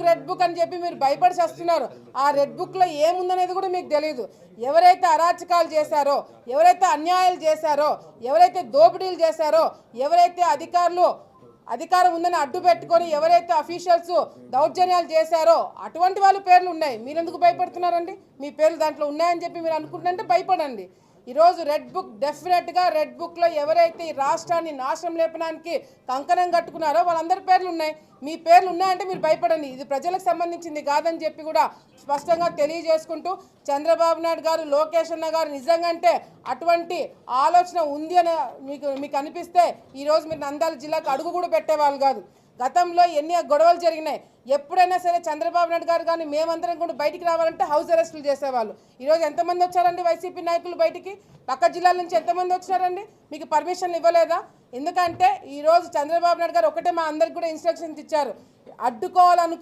Red book అని చెప్పి మీరు భయపడి చేస్తున్నారు. ఆ రెడ్ బుక్లో ఏముందనేది కూడా మీకు తెలియదు. ఎవరైతే అరాచకాలు చేశారో, ఎవరైతే అన్యాయాలు చేశారో, ఎవరైతే దోపిడీలు చేశారో, ఎవరైతే అధికారం ఉందని అడ్డు పెట్టుకొని ఎవరైతే అఫీషియల్స్ దౌర్జన్యాలు చేశారో అటువంటి వాళ్ళ పేర్లు ఉన్నాయి. మీరు ఎందుకు భయపడుతున్నారండి? మీ పేర్లు దాంట్లో ఉన్నాయని చెప్పి మీరు అనుకుంటుంటే భయపడండి. ఈరోజు రెడ్ బుక్ డెఫినెట్గా రెడ్ బుక్లో ఎవరైతే ఈ రాష్ట్రాన్ని నాశనం లేపడానికి కంకణం కట్టుకున్నారో వాళ్ళందరి పేర్లు ఉన్నాయి. మీ పేర్లు ఉన్నాయంటే మీరు భయపడండి. ఇది ప్రజలకు సంబంధించింది కాదని చెప్పి కూడా స్పష్టంగా తెలియజేసుకుంటూ, చంద్రబాబు నాయుడు గారు, లోకేష్ అన్న గారు నిజంగా అటువంటి ఆలోచన ఉంది అని మీకు అనిపిస్తే ఈరోజు మీరు నంద్యాల జిల్లాకు అడుగు కూడా పెట్టేవాళ్ళు కాదు. గతంలో ఎన్ని గొడవలు జరిగినాయి. ఎప్పుడైనా సరే చంద్రబాబు నాయుడు గారు కానీ మేమందరం కూడా బయటికి రావాలంటే హౌస్ అరెస్టులు చేసేవాళ్ళు. ఈరోజు ఎంతమంది వచ్చారండి వైసీపీ నాయకులు బయటికి? పక్క జిల్లాల నుంచి ఎంతమంది వచ్చారండి? మీకు పర్మిషన్లు ఇవ్వలేదా? ఎందుకంటే ఈరోజు చంద్రబాబు నాయుడు గారు ఒకటే మా అందరికి కూడా ఇన్స్ట్రక్షన్స్ ఇచ్చారు, అడ్డుకోవాలనుకో